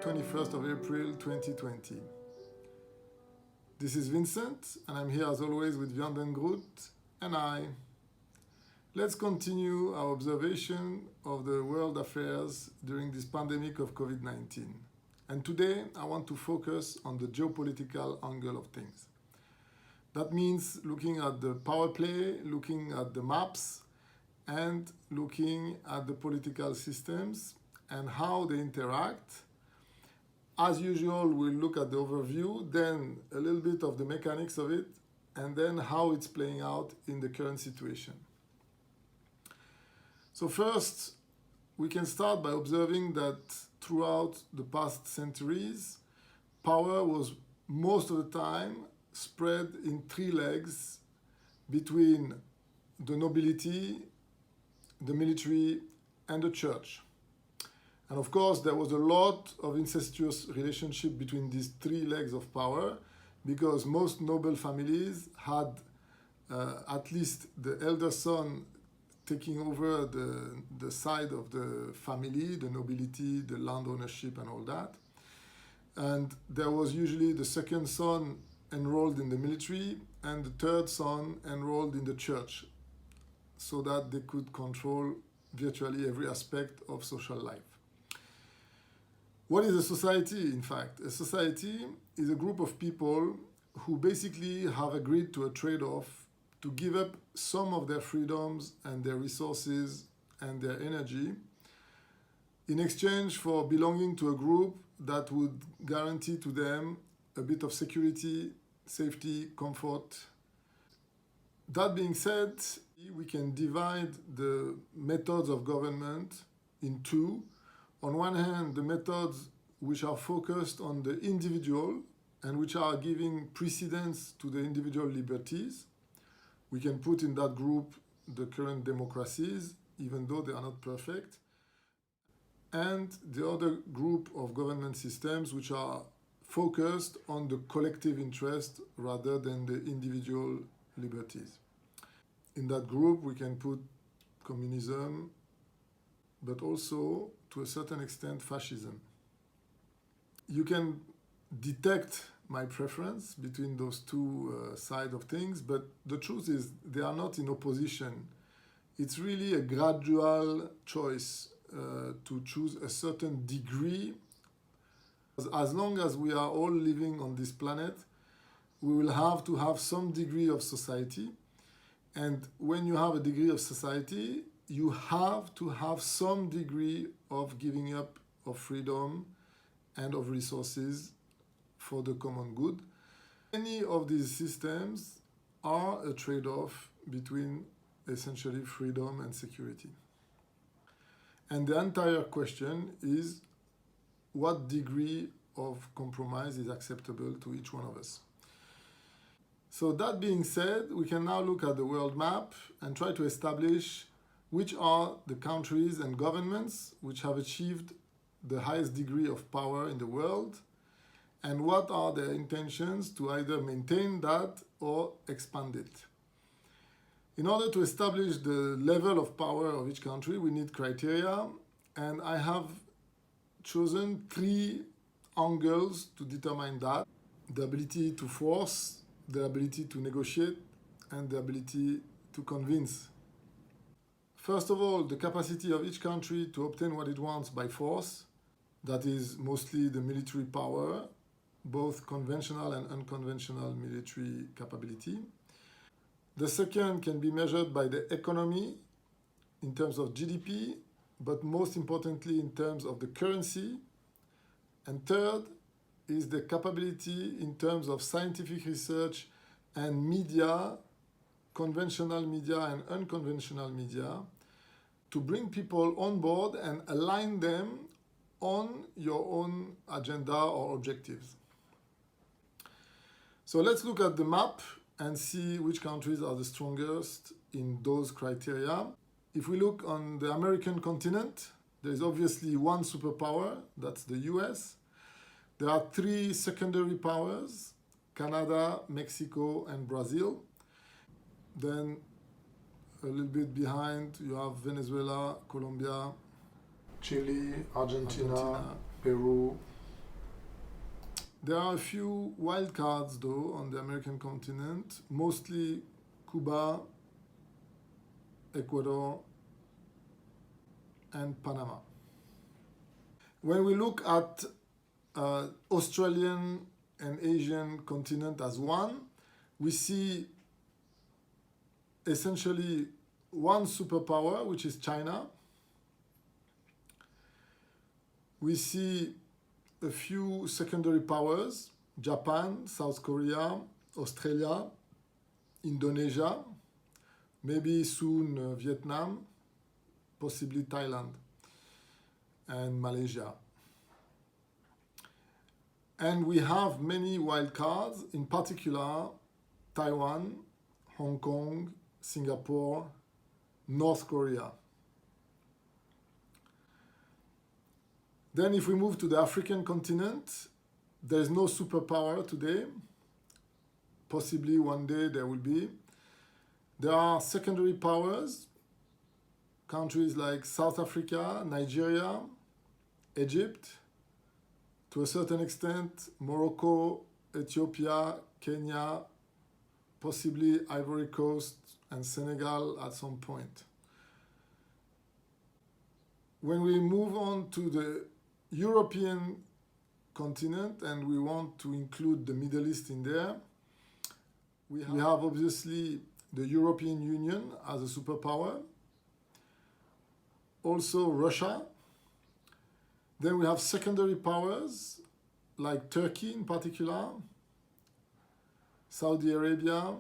21st of April 2020. This is Vincent, and I'm here as always with Vanden Groot and I. Let's continue our observation of the world affairs during this pandemic of COVID-19. And today I want to focus on the geopolitical angle of things. That means looking at the power play, looking at the maps, and looking at the political systems and how they interact. As usual, we'll look at the overview, then a little bit of the mechanics of it, and then how it's playing out in the current situation. So first, we can start by observing that throughout the past centuries, power was most of the time spread in three legs between the nobility, the military, and the church. And of course, there was a lot of incestuous relationship between these three legs of power because most noble families had at least the elder son taking over the side of the family, the nobility, the land ownership and all that. And there was usually the second son enrolled in the military and the third son enrolled in the church so that they could control virtually every aspect of social life. What is a society, in fact? A society is a group of people who basically have agreed to a trade-off to give up some of their freedoms and their resources and their energy in exchange for belonging to a group that would guarantee to them a bit of security, safety, comfort. That being said, we can divide the methods of government in two. On one hand, the methods which are focused on the individual and which are giving precedence to the individual liberties. We can put in that group the current democracies, even though they are not perfect. And the other group of government systems which are focused on the collective interest rather than the individual liberties. In that group, we can put communism, but also, to a certain extent, fascism. You can detect my preference between those two sides of things, but the truth is they are not in opposition. It's really a gradual choice to choose a certain degree. As long as we are all living on this planet, we will have to have some degree of society. And when you have a degree of society, you have to have some degree of giving up of freedom and of resources for the common good. Any of these systems are a trade-off between essentially freedom and security. And the entire question is what degree of compromise is acceptable to each one of us. So that being said, we can now look at the world map and try to establish which are the countries and governments which have achieved the highest degree of power in the world, and what are their intentions to either maintain that or expand it. In order to establish the level of power of each country, we need criteria, and I have chosen three angles to determine that: the ability to force, the ability to negotiate, and the ability to convince. First of all, the capacity of each country to obtain what it wants by force. That is mostly the military power, both conventional and unconventional military capability. The second can be measured by the economy in terms of GDP, but most importantly in terms of the currency. And third is the capability in terms of scientific research and media, conventional media and unconventional media, to bring people on board and align them on your own agenda or objectives. So let's look at the map and see which countries are the strongest in those criteria. If we look on the American continent, there is obviously one superpower, that's the US. There are three secondary powers, Canada, Mexico, and Brazil. Then a little bit behind, you have Venezuela, Colombia, Chile, Argentina, Peru, There are a few wild cards, though, on the American continent, mostly Cuba, Ecuador, and Panama. When we look at Australian and Asian continent as one, we see essentially one superpower, which is China. We see a few secondary powers: Japan, South Korea, Australia, Indonesia, maybe soon Vietnam, possibly Thailand, and Malaysia. And we have many wild cards, in particular Taiwan, Hong Kong, Singapore, North Korea. Then if we move to the African continent, there is no superpower today. Possibly one day there will be. There are secondary powers, countries like South Africa, Nigeria, Egypt, to a certain extent, Morocco, Ethiopia, Kenya, possibly Ivory Coast and Senegal at some point. When we move on to the European continent, and we want to include the Middle East in there, we have obviously the European Union as a superpower, also Russia. Then we have secondary powers like Turkey in particular, Saudi Arabia,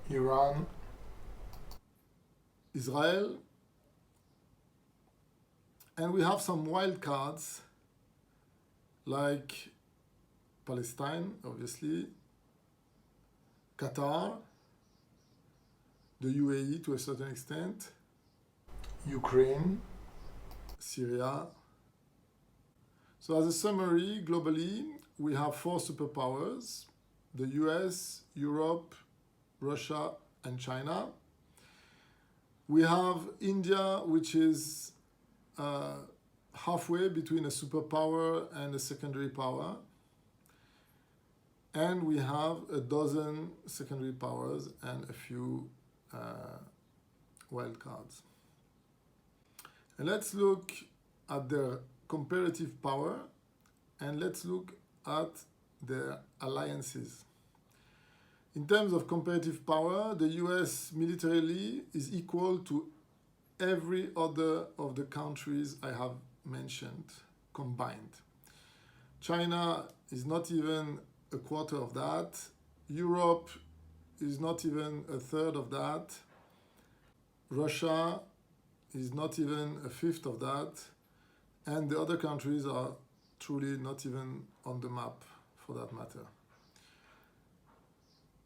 Iran, Israel. And we have some wild cards like Palestine, obviously, Qatar, the UAE to a certain extent, Ukraine, Syria. So as a summary, globally, we have 4 superpowers: the US, Europe, Russia, and China. We have India, which is halfway between a superpower and a secondary power. And we have a dozen secondary powers and a few wild cards. And let's look at their comparative power, and let's look at their alliances. In terms of comparative power, the US militarily is equal to every other of the countries I have mentioned combined. China is not even a quarter of that. Europe is not even a third of that. Russia is not even a fifth of that. And the other countries are truly not even on the map, for that matter.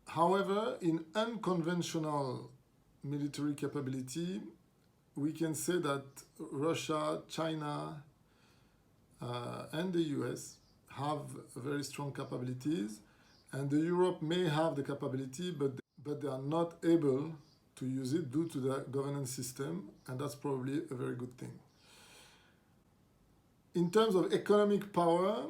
However, in unconventional military capability, we can say that Russia, China, and the US have very strong capabilities, and the Europe may have the capability, but they are not able to use it due to the governance system, and that's probably a very good thing. In terms of economic power,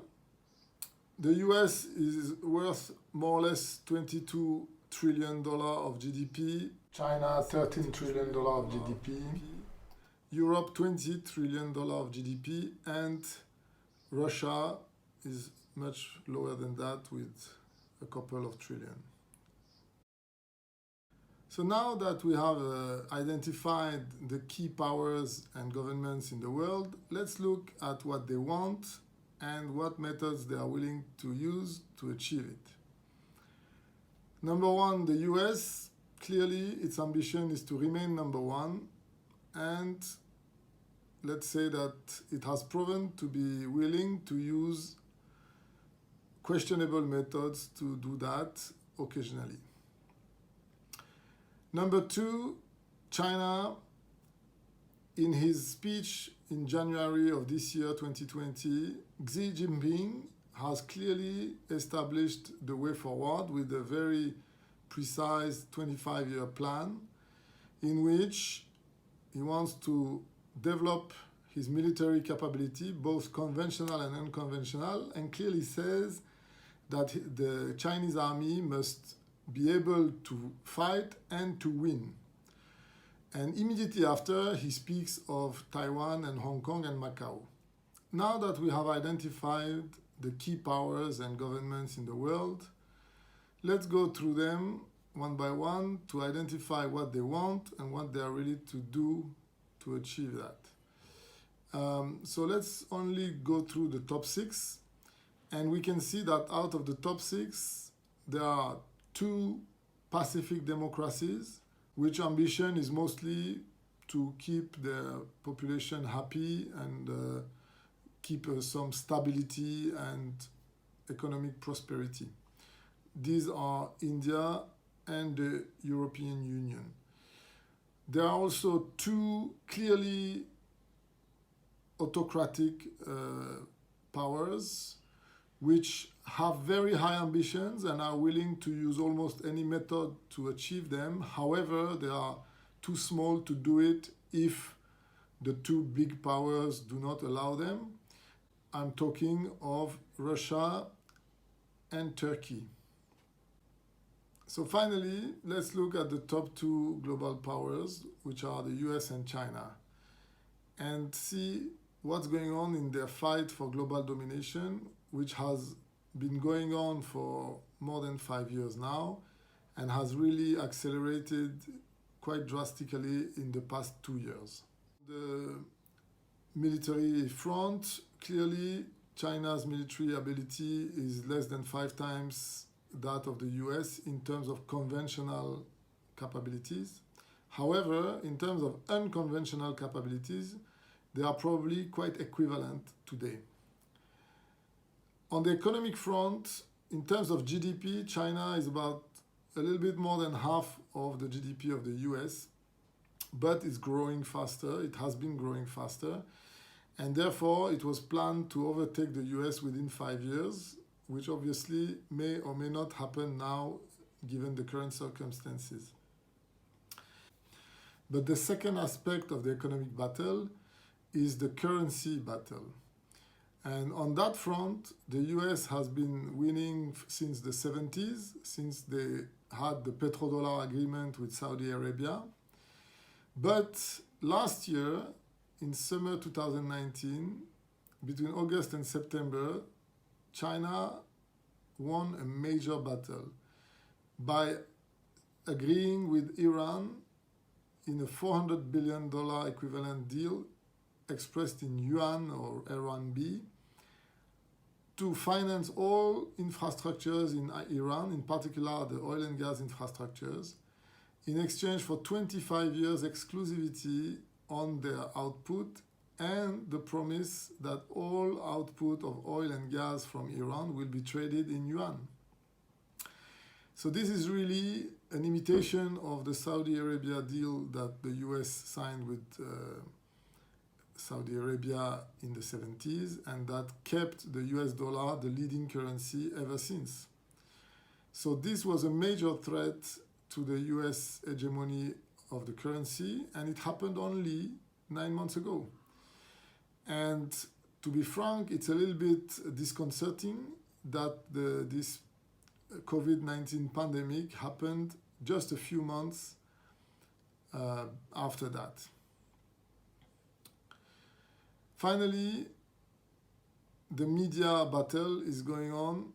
the US is worth more or less $22 trillion of GDP, China $13 trillion of GDP, Europe $20 trillion of GDP, and Russia is much lower than that with a couple of trillion. So now that we have identified the key powers and governments in the world, let's look at what they want and what methods they are willing to use to achieve it. Number one, the US, clearly its ambition is to remain number one, and let's say that it has proven to be willing to use questionable methods to do that occasionally. Number two, China, in his speech in January of this year, 2020, Xi Jinping has clearly established the way forward with a very precise 25-year plan in which he wants to develop his military capability, both conventional and unconventional, and clearly says that the Chinese army must be able to fight and to win. And immediately after, he speaks of Taiwan and Hong Kong and Macau. Now that we have identified the key powers and governments in the world, let's go through them one by one to identify what they want and what they are ready to do to achieve that. So let's only go through the top 6, and we can see that out of the top 6, there are 2 Pacific democracies, which ambition is mostly to keep their population happy and keep some stability and economic prosperity. These are India and the European Union. There are also 2 clearly autocratic powers which have very high ambitions and are willing to use almost any method to achieve them. However, they are too small to do it if the 2 big powers do not allow them. I'm talking of Russia and Turkey. So finally, let's look at the top 2 global powers, which are the US and China, and see what's going on in their fight for global domination, which has been going on for more than 5 years now and has really accelerated quite drastically in the past 2 years. The military front, clearly China's military ability is less than 5 times that of the US in terms of conventional capabilities. However, in terms of unconventional capabilities, they are probably quite equivalent today. On the economic front, in terms of GDP, China is about a little bit more than half of the GDP of the US, but it's growing faster. It has been growing faster. And therefore, it was planned to overtake the US within 5 years, which obviously may or may not happen now, given the current circumstances. But the second aspect of the economic battle is the currency battle. And on that front, the US has been winning since the 70s, since they had the petrodollar agreement with Saudi Arabia. But last year, in summer 2019, between August and September, China won a major battle by agreeing with Iran in a $400 billion equivalent deal expressed in yuan or RMB to finance all infrastructures in Iran, in particular the oil and gas infrastructures, in exchange for 25 years exclusivity on their output and the promise that all output of oil and gas from Iran will be traded in yuan. So this is really an imitation of the Saudi Arabia deal that the US signed with Saudi Arabia in the 70s, and that kept the US dollar the leading currency ever since. So this was a major threat to the US hegemony of the currency, and it happened only 9 months ago. And to be frank, it's a little bit disconcerting that this COVID-19 pandemic happened just a few months after that. Finally, the media battle is going on,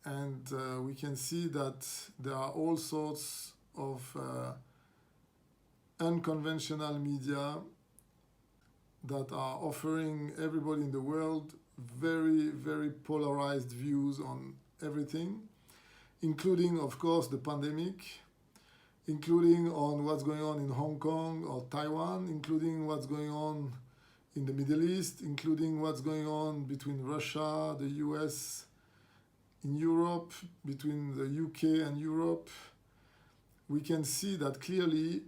and we can see that there are all sorts of unconventional media that are offering everybody in the world very, very polarized views on everything, including, of course, the pandemic, including on what's going on in Hong Kong or Taiwan, including what's going on in the Middle East, including what's going on between Russia, the US, in Europe, between the UK and Europe. We can see that clearly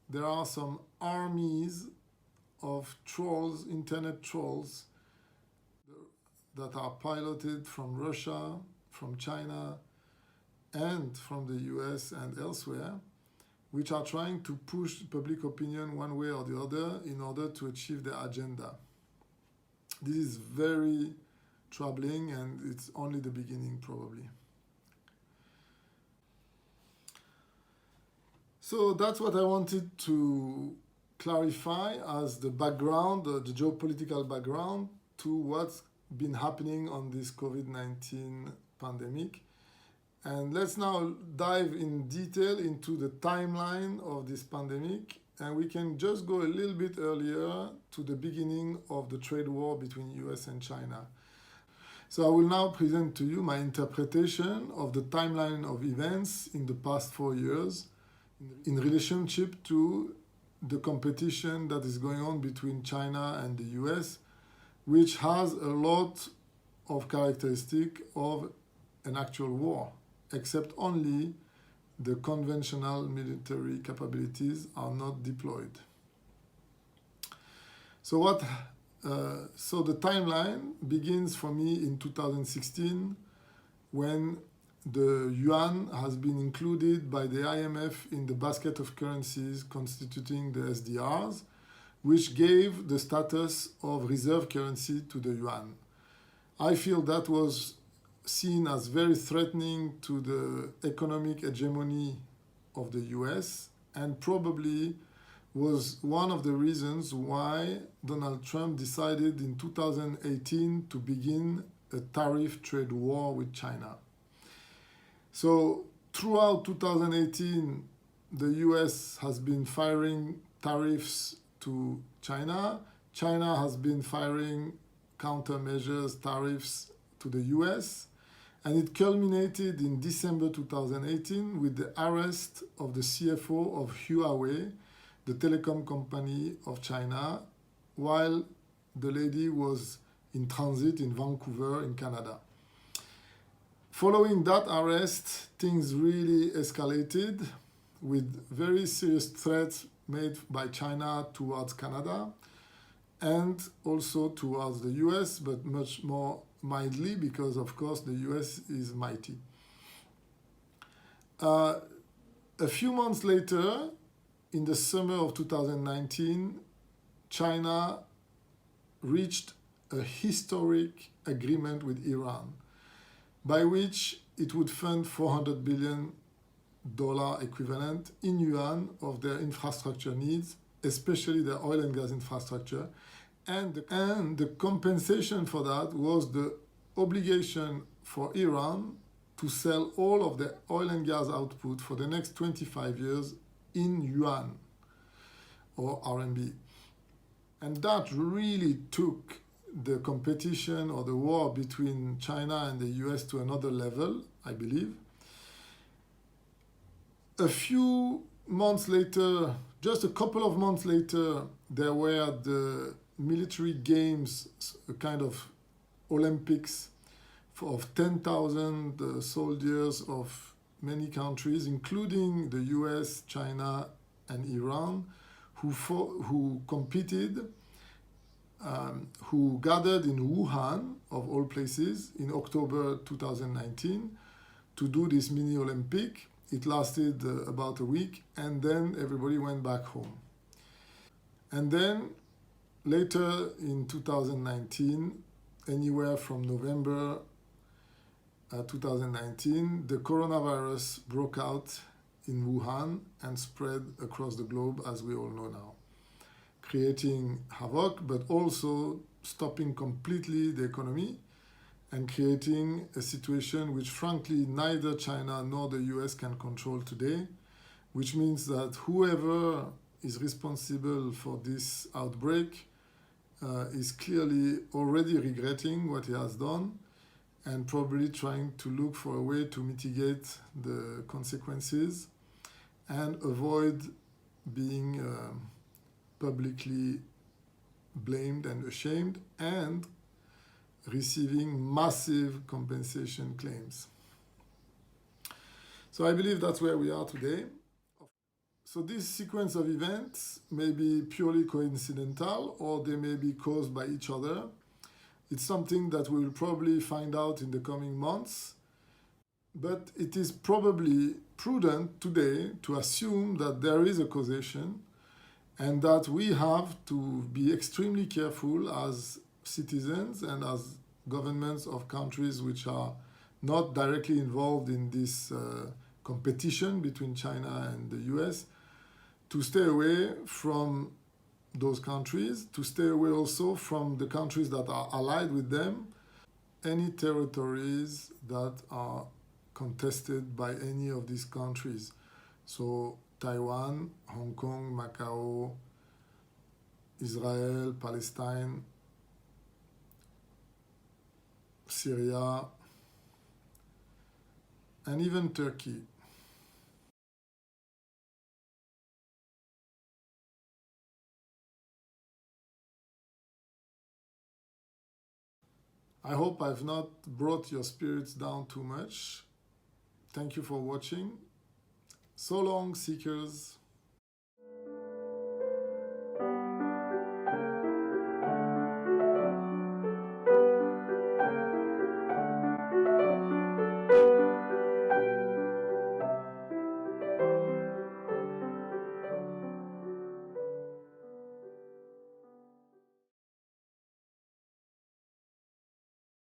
there are some armies of trolls, internet trolls, that are piloted from Russia, from China, and from the US and elsewhere, which are trying to push public opinion one way or the other in order to achieve their agenda. This is very, troubling, and it's only the beginning probably. So that's what I wanted to clarify as the background, the geopolitical background to what's been happening on this COVID-19 pandemic. And let's now dive in detail into the timeline of this pandemic, and we can just go a little bit earlier to the beginning of the trade war between US and China. So I will now present to you my interpretation of the timeline of events in the past 4 years in relationship to the competition that is going on between China and the US, which has a lot of characteristics of an actual war, except only the conventional military capabilities are not deployed. So so the timeline begins for me in 2016 when the yuan has been included by the IMF in the basket of currencies constituting the SDRs, which gave the status of reserve currency to the yuan. I feel that was seen as very threatening to the economic hegemony of the US, and probably was one of the reasons why Donald Trump decided in 2018 to begin a tariff trade war with China. So throughout 2018, the US has been firing tariffs to China. China has been firing countermeasures, tariffs to the US. And it culminated in December 2018 with the arrest of the CFO of Huawei, the telecom company of China, while the lady was in transit in Vancouver in Canada. Following that arrest, things really escalated with very serious threats made by China towards Canada and also towards the US, but much more mildly because, of course, the US is mighty. A few months later, in the summer of 2019, China reached a historic agreement with Iran, by which it would fund $400 billion equivalent in yuan of their infrastructure needs, especially their oil and gas infrastructure. And the compensation for that was the obligation for Iran to sell all of the oil and gas output for the next 25 years in yuan or RMB. And that really took the competition or the war between China and the US to another level, I believe. A few months later, just a couple of months later, there were the military games, a kind of Olympics of 10,000 soldiers of many countries, including the US, China, and Iran, who competed, who gathered in Wuhan, of all places, in October 2019 to do this mini Olympic. It lasted about a week, and then everybody went back home. And then later in 2019, anywhere from November 2019, the coronavirus broke out in Wuhan and spread across the globe, as we all know now, creating havoc, but also stopping completely the economy and creating a situation which, frankly, neither China nor the US can control today, which means that whoever is responsible for this outbreak is clearly already regretting what he has done and probably trying to look for a way to mitigate the consequences and avoid being publicly blamed and ashamed and receiving massive compensation claims. So I believe that's where we are today. So this sequence of events may be purely coincidental or they may be caused by each other. It's something that we will probably find out in the coming months, but it is probably prudent today to assume that there is a causation and that we have to be extremely careful as citizens and as governments of countries which are not directly involved in this competition between China and the US to stay away from those countries, to stay away also from the countries that are allied with them, any territories that are contested by any of these countries. So Taiwan, Hong Kong, Macau, Israel, Palestine, Syria, and even Turkey. I hope I've not brought your spirits down too much. Thank you for watching. So long, seekers.